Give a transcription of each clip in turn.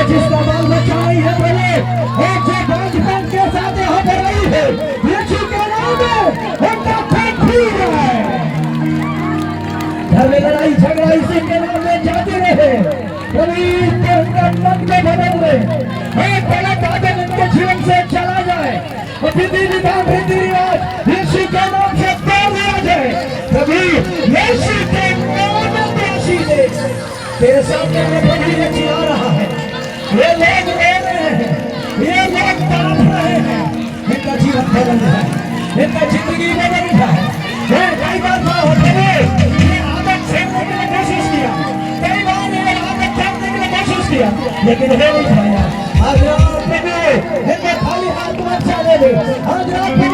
जिसका बाल बच्चा नहीं है बोले जीवन से चला जाए और विधि विधान रीति रिवाज यीशु के नाम से तोड़ दिया जाए। कभी यीशु के नाम में आशीष तेरे सामने में प्रभु ये चिल्ला रहा है, ये लोग रो रहे हैं, ये लोग तड़प रहे हैं, इनका जीवन बदल रहा है, इनका जिंदगी बदल रहा है। कई बार ये आदत छेड़ने के लिए कोशिश किया, कई बार ये आदत छेड़ने के लिए कोशिश किया, लेकिन हो नहीं पाया। आज रात में इनके खाली हाथ मत चले दे, आज रात में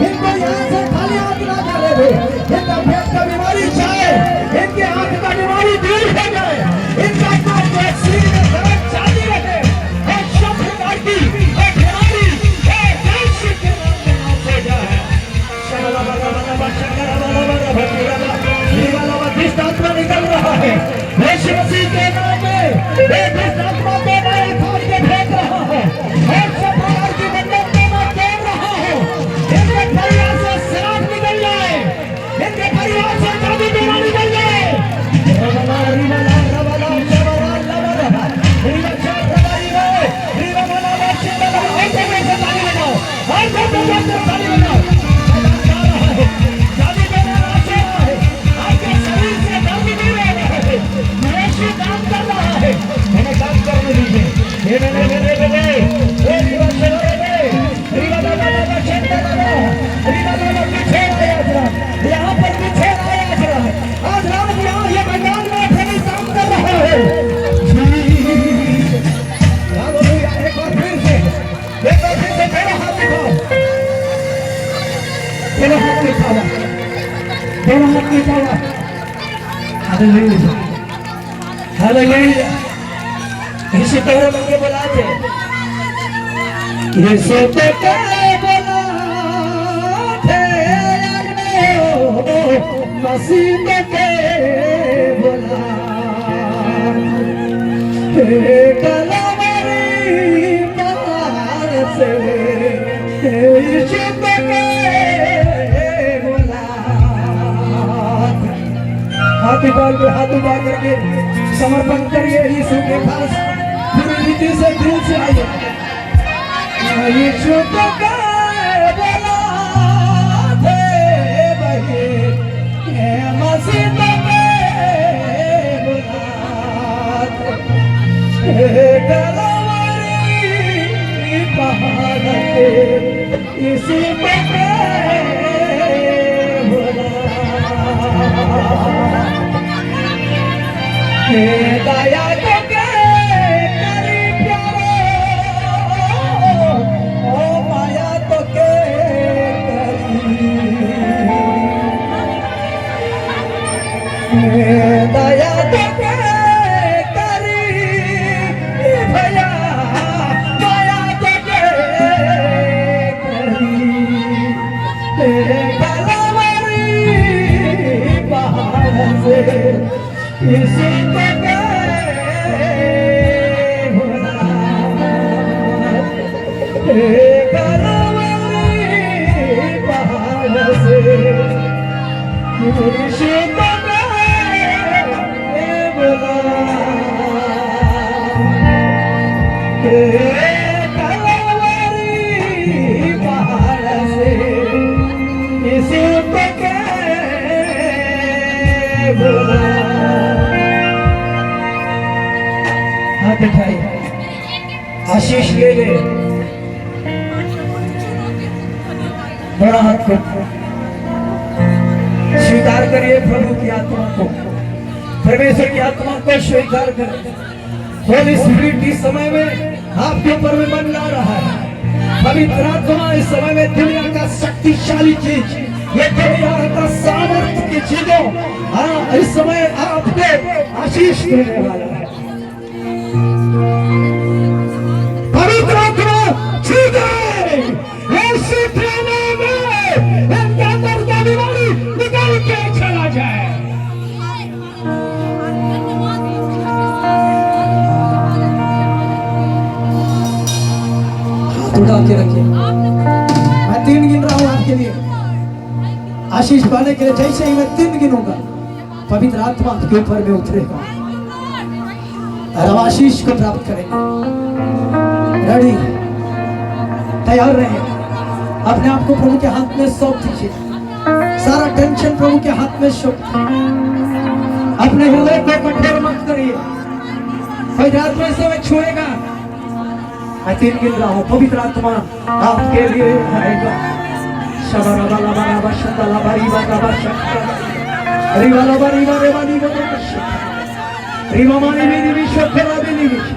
इनको यहाँ से खाली हाथ ना चले दे। इनका पेट का बीमारी जाए, इनके आंख का बीमारी दूर हो जाए, इनका वैक्सीन जारी रहे और सब प्रकार की बीमारी यीशु के नाम में नाश हो जाए। दुष्ट आत्मा निकल रहा है यीशु मसीह के नाम में, दुष्ट आत्मा को मैं उठाड़ के फेंक रहा हूं और सब प्रकार की बंधन को मैं तोड़ रहा हूं। इनके परिवार से शराब निकल जाए, इनके परिवार से जादू टोना निकल जाए। यहाँ पर पीछे आया जा रहा है, आज रात यहाँ ये मैदान में फिर काम कर रहा है। एक बार फिर से मेरा हाथ दिखाओ, मेरा हाथ दिखाओ, मेरा हाथ दिखाओ। Hallelujah, hallelujah. इसी तरह लगे बुलाते, इसी तरह बुलाते मसीह के बुला कलवरी पार से यीशु के बुला। हाथ उठा करके समर्पण करिए यीशु के पास, पूरी रीति से दिल से आइए। यीशु के बुला थे बहे मसीह के बुला थे कलवरी पहाड़ पे यीशु के बुला। दया को के करी प्यारो, ओ माया तो के करी, दया तो के करी भैया, माया तो के करी, कलवरी पहाड़ से यीशु के बुला, कलवरी पहाड़ से यीशु के बुला, कलवरी पहाड़ से यीशु के बुला। हाथ उठाइए, आशीष ले ले, बड़ा हाथ को स्वीकार करिए, प्रभु की आत्मा को, परमेश्वर की आत्मा को स्वीकार करें। होली स्पिरिट इस समय में आपके ऊपर में मन ला रहा है। पवित्र आत्मा इस समय में दुनिया का शक्तिशाली चीज, ये दुनिया का सामर्थ्य की चीजों इस समय आपको आशीष देने वाला है। पवित्र आत्मा छूटे यीशु के नाम में, इनके अंदर का बीमारी निकल के चला जाए। हाथ उठा के रखिए, मैं 3 गिन रहा हूं आपके लिए, आशीष पाने के लिए। जैसे ही मैं 3 गिनूंगा पवित्र आत्मा आपके ऊपर में उतरेगा। और अब आशीष को प्राप्त करेंगे। रेडी, तैयार रहे, अपने आप को प्रभु के हाथ में सौंप दीजिए, सारा टेंशन प्रभु के हाथ में सौंप, अपने हृदय को कठोर मत करिए। कोई आत्मा इस समय छुएगा, मैं 3 गिन रहा हूं, पवित्र आत्मा आपके लिए आएगा। शबरा बाला बाला बशतला बारी बाला बशतला रिवाला बारी बारे वाली बाला बशतला रिवा माने मेरी विश्वकला देनी विश्व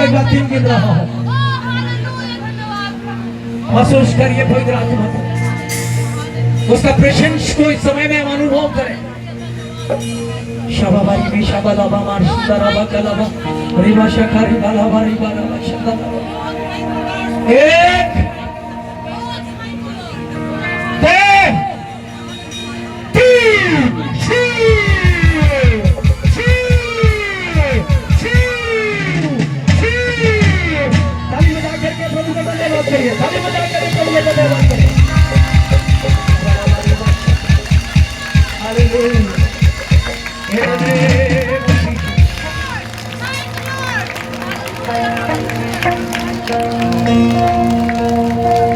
एक दिन गिन रहा हूं, महसूस करिए पवित्र आत्मा को, उसका प्रेजेंस को इस समय में अनुभव करें। शबाबारी में शबालाबा मार सुंदराबा कलाबा रिवा शकारी बालाबा रिवा लाबा शबालाबा एक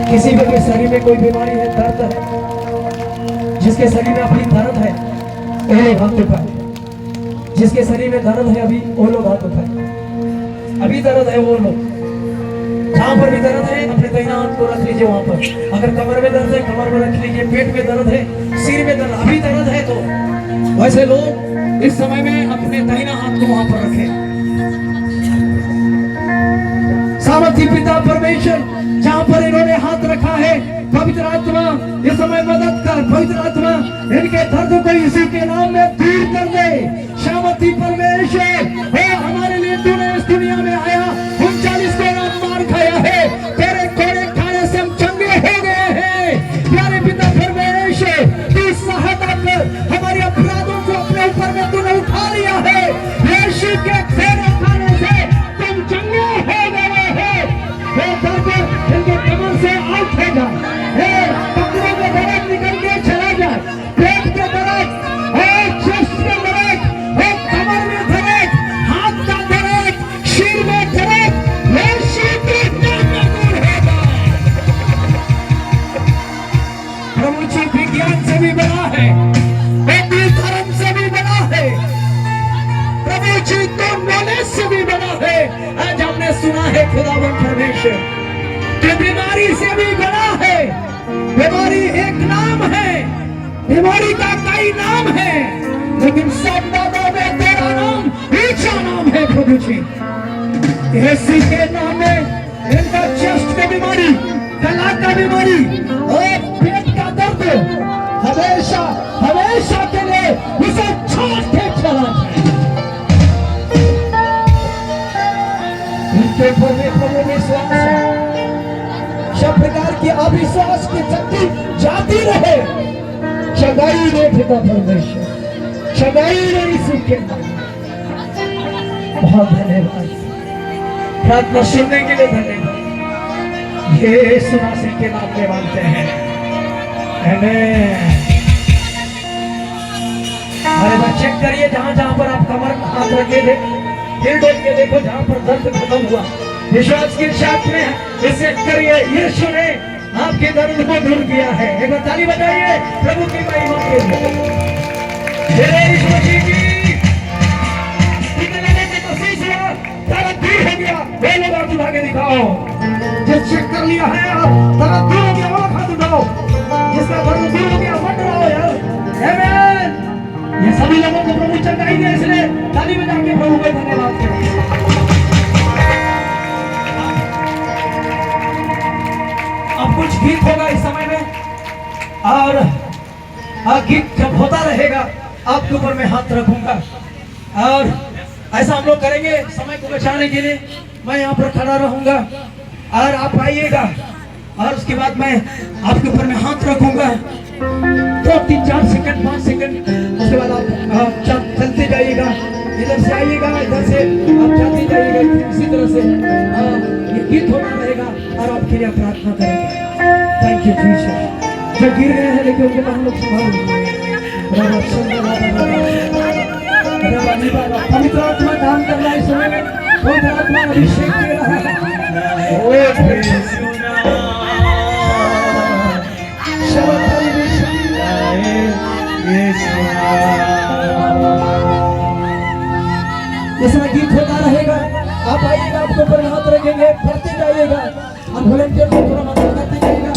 किसी भी के शरीर में कोई बीमारी है, दर्द है, जिसके शरीर में अपनी दर्द है वो लोग हाथ उठाए, जिसके शरीर में दर्द है अभी वो लोग हाथ उठाए, अभी दर्द है वो लोग, जहां पर भी दर्द है अपने दाहिना हाथ को रख लीजिए वहां पर, अगर कमर में दर्द है कमर में रख लीजिए, पेट में दर्द है, सिर में दर्द अभी दर्द है तो वैसे लोग इस समय में अपने दाहिना हाथ को वहां पर रखें। सामर्थी पिता परमेश्वर जहां पर इन्होंने हाथ रखा है, पवित्र आत्मा इस समय मदद कर, पवित्र आत्मा इनके दर्द को इसी के नाम में दूर कर दे। सामर्थी परमेश्वर हमारे लिए तूने इस दुनिया में आया, 39 को मार खाया है, तेरे कोड़े खाने से हम चंगे हो गए हैं। प्यारे पिता परमेश्वर तू सहायता कर, हमारे अपराधों को अपने ऊपर में तूने उठा लिया है, यीशु के तेरे खाने से तुम चंगे हो गए हो। इनके कमर से आउट हो जाए, पकड़ों में दर्द निकल के चला जाए, पेट के दर्द, चेस्ट के दर्द, कमर में दर्द, हाथ का दर्द, सिर में दर्द, यीशु के नाम में दूर होगा। प्रभु जी विज्ञान से भी बड़ा है, धर्म से भी बड़ा है, प्रभु जी तो नॉलेज से भी बड़ा है। आज हमने सुना है खुदावन परमेश्वर कि बीमारी से भी बड़ा है, बीमारी एक नाम है, बीमारी का कई नाम है, लेकिन सब नामों में तेरा नाम ऊंचा नाम है प्रभु जी। यीशु के नाम में इनका चेस्ट की बीमारी, गला का बीमारी और पेट का दर्द हमेशा हमेशा के लिए उसे छोड़ के चला जाए। इनके ऊपर में प्रभु विश्वास है, सब प्रकार की अविश्वास की शक्ति जाती रहे। सगाई रे पिता परमेश्वर, सगाई रे यीशु के नाम, बहुत धन्यवाद, प्रार्थना सुनने के लिए धन्यवाद, यीशु मसीह के नाम में मांगते हैं, आमीन। अरे बस चेक करिए जहां जहां पर आप कमर हाथ रखे थे, दिल डोल के देखो जहां पर दर्द खत्म हुआ, विश्वास के साथ में इसे करिए, यीशु ने आपके दर्द को दूर किया है। एक बार ताली बजाइए प्रभु की महिमा के लिए। जय यीशु मसीह की। लेने की कोशिश हुआ, दर्द दूर हो गया, वे लोग हाथ उठा के दिखाओ। जिस चेक कर लिया है आप, दर्द दूर हो गया वो हाथ उठाओ, जिसका दर्द दूर हो गया मत रहो यार, आमीन। ये सभी लोगों को प्रभु चंगाई दे, इसलिए ताली बजा के प्रभु को धन्यवाद करिए। अब कुछ गीत होगा इस समय में, और गीत जब होता रहेगा आपके ऊपर मैं हाथ रखूंगा और ऐसा हम लोग करेंगे। समय को बचाने के लिए मैं यहाँ पर खड़ा रहूंगा और आप आइएगा और उसके बाद मैं आपके ऊपर में हाथ रखूंगा। 2 3 4 सेकंड 5 सेकंड उसके बाद आप चलते जाइएगा, इधर से आइएगा, इधर से आप जाते जाइएगा। इसी तरह से ये गीत होना रहेगा और आपके लिए प्रार्थना करेंगे। Thank you Jesus. जो गिर गए हैं लेकिन उनको हम लोग संभालेंगे। पवित्र आत्मा काम कर रहा है, समय पवित्र आत्मा अभिषेक दे रहा है। इसमें गीत होता रहेगा, आप आइएगा, आपको ऊपर हाथ रखेंगे, पढ़ते जाइएगा, आप वॉलंटियर को पूरा मदद करते जाइएगा।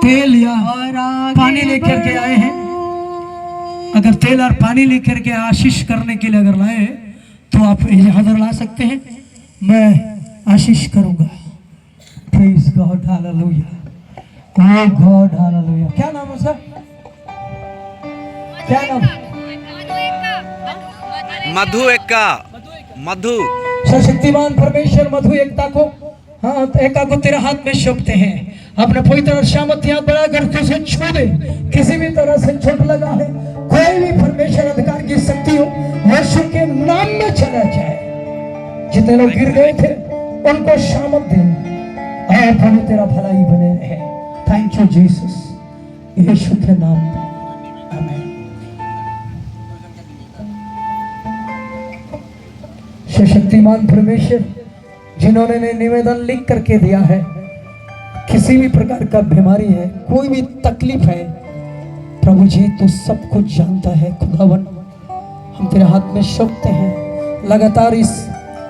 तेल या पानी लेकर के आए हैं, अगर तेल और पानी लेकर के आशीष करने के लिए अगर लाए हैं तो आप इधर ला सकते हैं, मैं आशीष करूंगा। प्रेज गॉड, हालेलुया, ओ गॉड, हालेलुया। क्या नाम है उसका? क्या नाम? मधु एक्का। मधु सशक्तिमान परमेश्वर मधु एकता को, हाँ एका को तेरे हाथ में सौंपते हैं। अपने पवित्र और सामर्थ्य हाथ बढ़ाकर तुझे छू दे। किसी भी तरह से चोट लगा है, कोई भी परमेश्वर अधिकार की शक्ति हो, यीशु के नाम में चला जाए। जितने लोग गिर गए थे उनको सामर्थ दे और प्रभु तेरा भलाई बने रहे। थैंक यू जीसस, यीशु के नाम में आमीन। सशक्तिमान परमेश्वर जिन्होंने निवेदन लिख करके दिया है, किसी भी प्रकार का बीमारी है, कोई भी तकलीफ है, प्रभु जी तू सब कुछ जानता है। खुदावन हम तेरे हाथ में सौंपते हैं। लगातार इस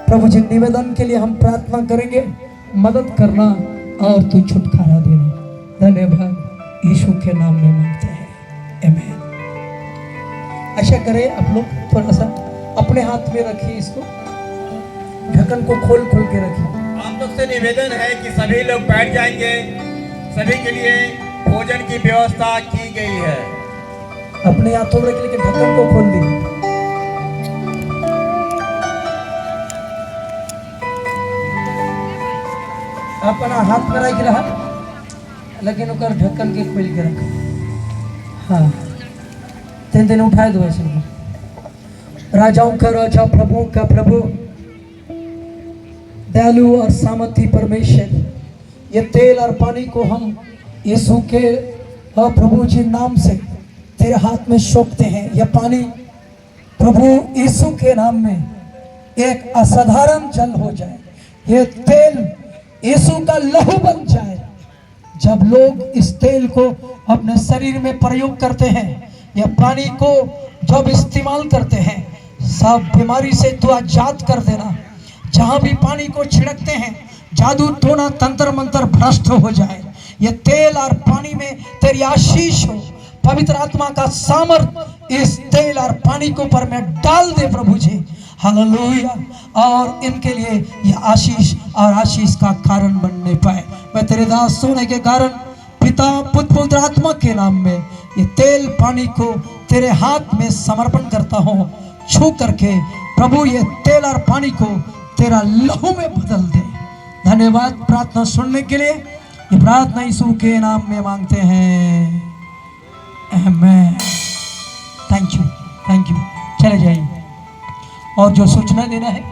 प्रभु जी निवेदन के लिए हम प्रार्थना करेंगे, मदद करना और तू छुटकारा देना। धन्यवाद यीशु के नाम में मांगते हैं, आमीन। ऐसा करें आप लोग, थोड़ा सा अपने हाथ में रखिए, इसको ढक्कन को खोल के रखिए। आप लोग से निवेदन है कि सभी लोग बैठ जाएंगे। सभी के लिए भोजन की व्यवस्था की गई है। अपने हाथों में रख लेके ढक्कन को खोल दीजिए। अपना हाथ में रख रहा, लेकिन ओकर ढक्कन के खोल के रखा। हाँ, 3 दिन उठाए दो ऐसे। राजाओं का राजा, प्रभुओं का प्रभु, दयालु और सामर्थी परमेश्वर, ये तेल और पानी को हम यीशु के और प्रभु जी नाम से तेरे हाथ में सौंपते हैं। यह पानी प्रभु यीशु के नाम में एक असाधारण जल हो जाए। ये तेल यीशु का लहू बन जाए। जब लोग इस तेल को अपने शरीर में प्रयोग करते हैं, या पानी को जब इस्तेमाल करते हैं, सब बीमारी से तू आजाद कर देना। जहां भी पानी को छिड़कते हैं, जादू टोना तंत्र मंत्र भ्रष्ट हो जाए। ये तेल और पानी में तेरी आशीष हो। पवित्र आत्मा का सामर्थ इस तेल और पानी के ऊपर में डाल दे प्रभु जी। हालेलुया। और इनके लिए यह आशीष और आशीष का कारण बनने पाए। मैं तेरे दास सोने के कारण पिता पुत्र पवित्र आत्मा के नाम में ये तेल पानी को तेरे हाथ में समर्पण करता हूँ। छू करके प्रभु ये तेल और पानी को तेरा लहू में बदल दे। धन्यवाद प्रार्थना सुनने के लिए। ये प्रार्थना यीशु के नाम में मांगते हैं, आमीन। Thank you, thank you. चले जाइए। और जो सूचना देना है